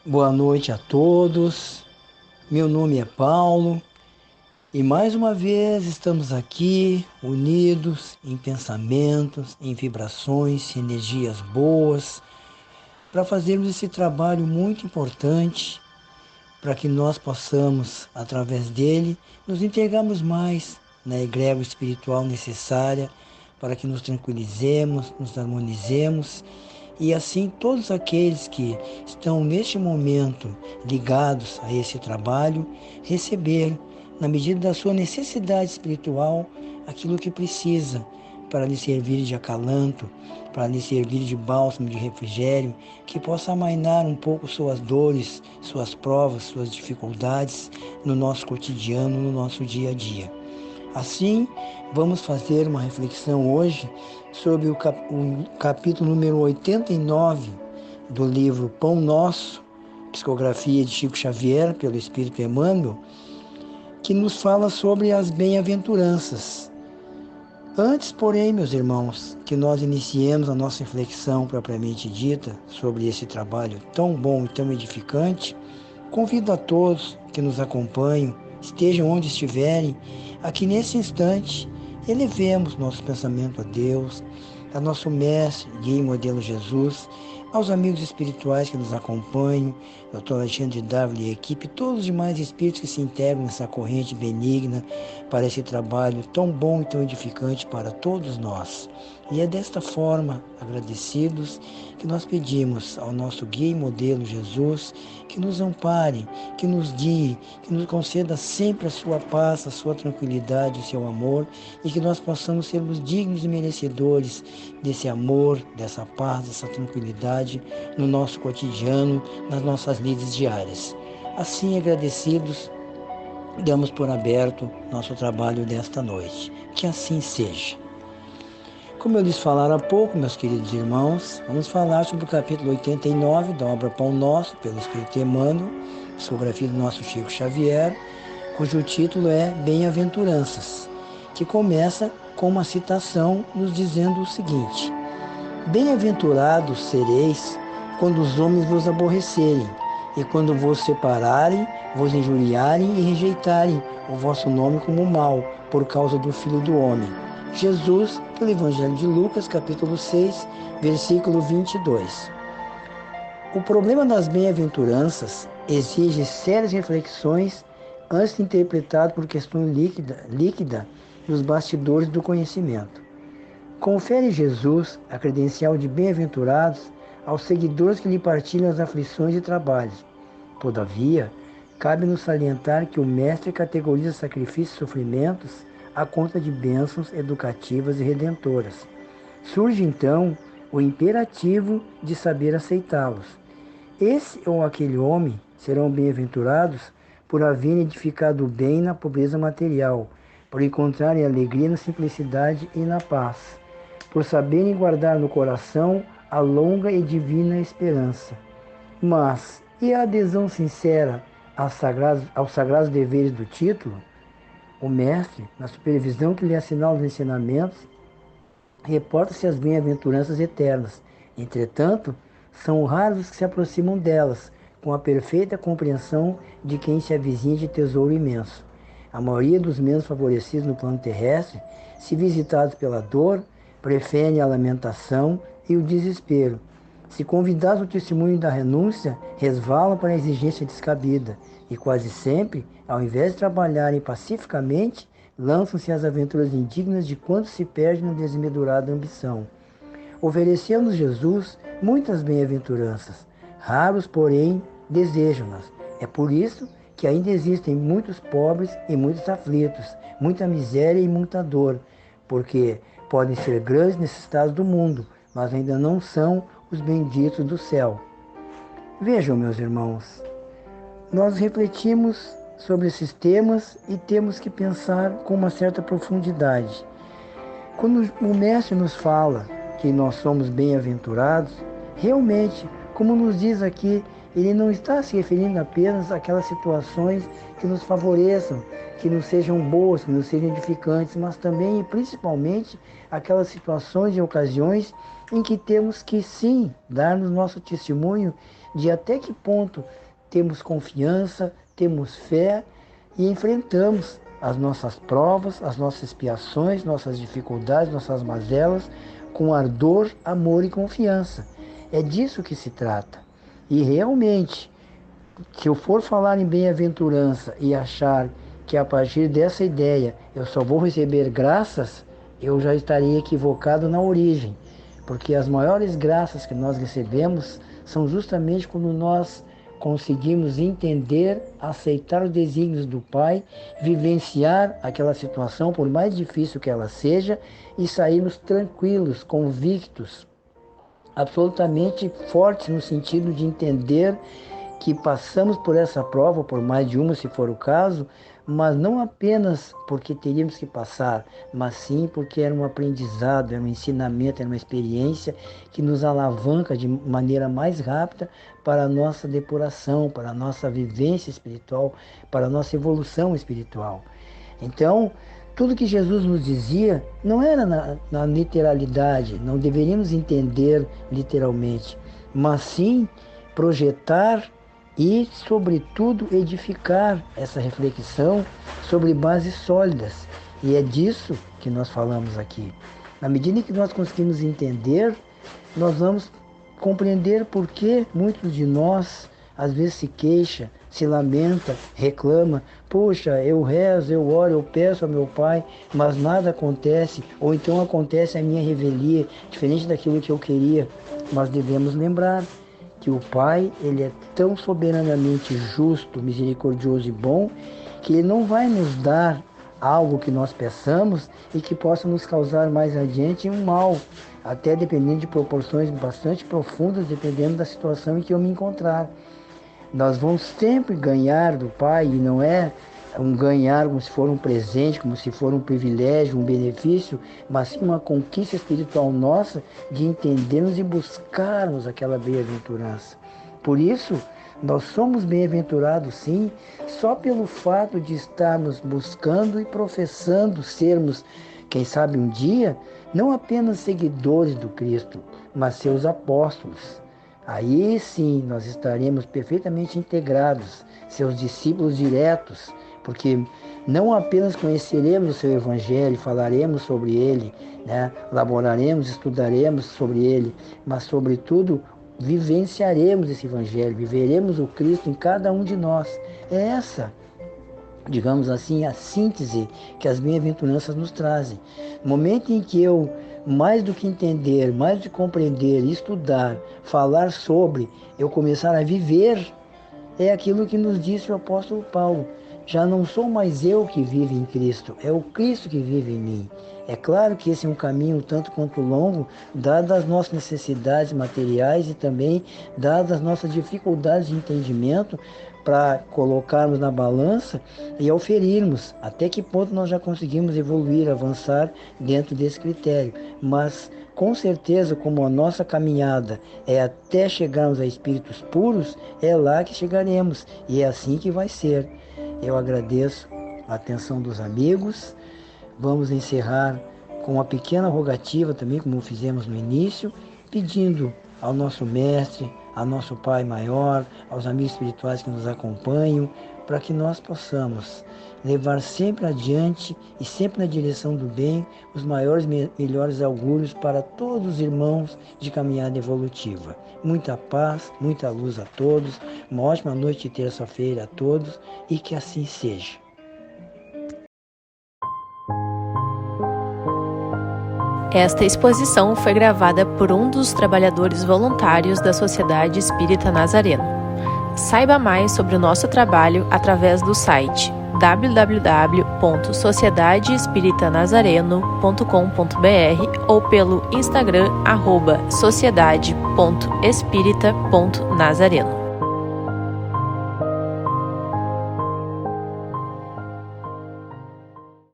Boa noite a todos. Meu nome é Paulo e mais uma vez estamos aqui unidos em pensamentos, em vibrações, em energias boas para fazermos esse trabalho muito importante para que nós possamos, através dele, nos entregarmos mais na egrégora espiritual necessária para que nos tranquilizemos, nos harmonizemos e assim todos aqueles que estão neste momento ligados a esse trabalho receber, na medida da sua necessidade espiritual, aquilo que precisa para lhe servir de acalanto, para lhe servir de bálsamo, de refrigério, que possa amainar um pouco suas dores, suas provas, suas dificuldades no nosso cotidiano, no nosso dia a dia. Assim, vamos fazer uma reflexão hoje sobre o capítulo número 89 do livro Pão Nosso, psicografia de Chico Xavier, pelo Espírito Emmanuel, que nos fala sobre as bem-aventuranças. Antes, porém, meus irmãos, que nós iniciemos a nossa reflexão propriamente dita sobre esse trabalho tão bom e tão edificante, convido a todos que nos acompanham, estejam onde estiverem, a que nesse instante elevemos nosso pensamento a Deus, a nosso mestre, guia e modelo Jesus, aos amigos espirituais que nos acompanham, Dr. Alexandre Dávila e equipe, todos os demais espíritos que se integram nessa corrente benigna para esse trabalho tão bom e tão edificante para todos nós. E é desta forma, agradecidos, que nós pedimos ao nosso guia e modelo Jesus que nos ampare, que nos guie, que nos conceda sempre a sua paz, a sua tranquilidade, o seu amor e que nós possamos sermos dignos e merecedores desse amor, dessa paz, dessa tranquilidade no nosso cotidiano, nas nossas lides diárias. Assim, agradecidos, damos por aberto nosso trabalho desta noite. Que assim seja. Como eu lhes falara há pouco, meus queridos irmãos, vamos falar sobre o capítulo 89 da obra Pão Nosso, pelo Espírito Emmanuel, psicografia do nosso Chico Xavier, cujo título é Bem-aventuranças, que começa com uma citação nos dizendo o seguinte: Bem-aventurados sereis quando os homens vos aborrecerem, e quando vos separarem, vos injuriarem e rejeitarem o vosso nome como mal, por causa do Filho do Homem. Jesus, pelo Evangelho de Lucas, capítulo 6, versículo 22. O problema das bem-aventuranças exige sérias reflexões antes de interpretado por questão líquida dos bastidores do conhecimento. Confere Jesus a credencial de bem-aventurados aos seguidores que lhe partilham as aflições e trabalhos. Todavia, cabe-nos salientar que o Mestre categoriza sacrifícios e sofrimentos à conta de bênçãos educativas e redentoras. Surge, então, o imperativo de saber aceitá-los. Esse ou aquele homem serão bem-aventurados por haverem edificado o bem na pobreza material, por encontrarem alegria na simplicidade e na paz, por saberem guardar no coração a longa e divina esperança. Mas, e a adesão sincera aos sagrados deveres do título? O mestre, na supervisão que lhe assinala os ensinamentos, reporta-se às bem-aventuranças eternas. Entretanto, são raros os que se aproximam delas, com a perfeita compreensão de quem se avizinha de tesouro imenso. A maioria dos menos favorecidos no plano terrestre, se visitados pela dor, preferem a lamentação e o desespero. Se convidados ao testemunho da renúncia, resvalam para a exigência descabida e quase sempre, ao invés de trabalharem pacificamente, lançam-se às aventuras indignas de quanto se perde na desmedurada ambição. Ofereceu-nos Jesus muitas bem-aventuranças, raros, porém, desejam-nas. É por isso que ainda existem muitos pobres e muitos aflitos, muita miséria e muita dor, porque podem ser grandes necessitados do mundo, mas ainda não são os benditos do céu. Vejam, meus irmãos, nós refletimos sobre esses temas e temos que pensar com uma certa profundidade. Quando o Mestre nos fala que nós somos bem-aventurados, realmente, como nos diz aqui ele não está se referindo apenas àquelas situações que nos favoreçam, que nos sejam boas, que nos sejam edificantes, mas também e principalmente aquelas situações e ocasiões em que temos que sim dar-nos nosso testemunho de até que ponto temos confiança, temos fé e enfrentamos as nossas provas, as nossas expiações, nossas dificuldades, nossas mazelas com ardor, amor e confiança. É disso que se trata. E realmente, se eu for falar em bem-aventurança e achar que a partir dessa ideia eu só vou receber graças, eu já estaria equivocado na origem. Porque as maiores graças que nós recebemos são justamente quando nós conseguimos entender, aceitar os desígnios do Pai, vivenciar aquela situação, por mais difícil que ela seja, e sairmos tranquilos, convictos, absolutamente fortes no sentido de entender que passamos por essa prova, por mais de uma se for o caso, mas não apenas porque teríamos que passar, mas sim porque era um aprendizado, era um ensinamento, era uma experiência que nos alavanca de maneira mais rápida para a nossa depuração, para a nossa vivência espiritual, para a nossa evolução espiritual. Então, tudo que Jesus nos dizia não era na literalidade, não deveríamos entender literalmente, mas sim projetar e, sobretudo, edificar essa reflexão sobre bases sólidas. E é disso que nós falamos aqui. Na medida em que nós conseguimos entender, nós vamos compreender por que muitos de nós às vezes se queixa, se lamenta, reclama. Poxa, eu rezo, eu oro, eu peço ao meu Pai, mas nada acontece. Ou então acontece a minha revelia, diferente daquilo que eu queria. Mas devemos lembrar que o Pai, ele é tão soberanamente justo, misericordioso e bom, que ele não vai nos dar algo que nós peçamos e que possa nos causar mais adiante um mal, até dependendo de proporções bastante profundas, dependendo da situação em que eu me encontrar. Nós vamos sempre ganhar do Pai, e não é um ganhar como se for um presente, como se for um privilégio, um benefício, mas sim uma conquista espiritual nossa de entendermos e buscarmos aquela bem-aventurança. Por isso, nós somos bem-aventurados sim, só pelo fato de estarmos buscando e professando sermos, quem sabe um dia, não apenas seguidores do Cristo, mas seus apóstolos. Aí sim nós estaremos perfeitamente integrados, seus discípulos diretos, porque não apenas conheceremos o seu Evangelho, falaremos sobre ele, elaboraremos, estudaremos sobre ele, mas sobretudo vivenciaremos esse Evangelho, viveremos o Cristo em cada um de nós. É essa, digamos assim, a síntese que as bem-aventuranças nos trazem. No momento em que eu, mais do que entender, mais do que compreender, estudar, falar sobre, eu começar a viver, é aquilo que nos disse o apóstolo Paulo. Já não sou mais eu que vivo em Cristo, é o Cristo que vive em mim. É claro que esse é um caminho tanto quanto longo, dadas as nossas necessidades materiais e também dadas as nossas dificuldades de entendimento, para colocarmos na balança e auferirmos até que ponto nós já conseguimos evoluir, avançar dentro desse critério. Mas, com certeza, como a nossa caminhada é até chegarmos a espíritos puros, é lá que chegaremos e é assim que vai ser. Eu agradeço a atenção dos amigos. Vamos encerrar com uma pequena rogativa também, como fizemos no início, pedindo ao nosso Mestre, ao nosso Pai Maior, aos amigos espirituais que nos acompanham, para que nós possamos levar sempre adiante e sempre na direção do bem os maiores e melhores augúrios para todos os irmãos de caminhada evolutiva. Muita paz, muita luz a todos, uma ótima noite de terça-feira a todos e que assim seja. Esta exposição foi gravada por um dos trabalhadores voluntários da Sociedade Espírita Nazareno. Saiba mais sobre o nosso trabalho através do site www.sociedadeespiritanazareno.com.br ou pelo Instagram @sociedade.espirita.nazareno.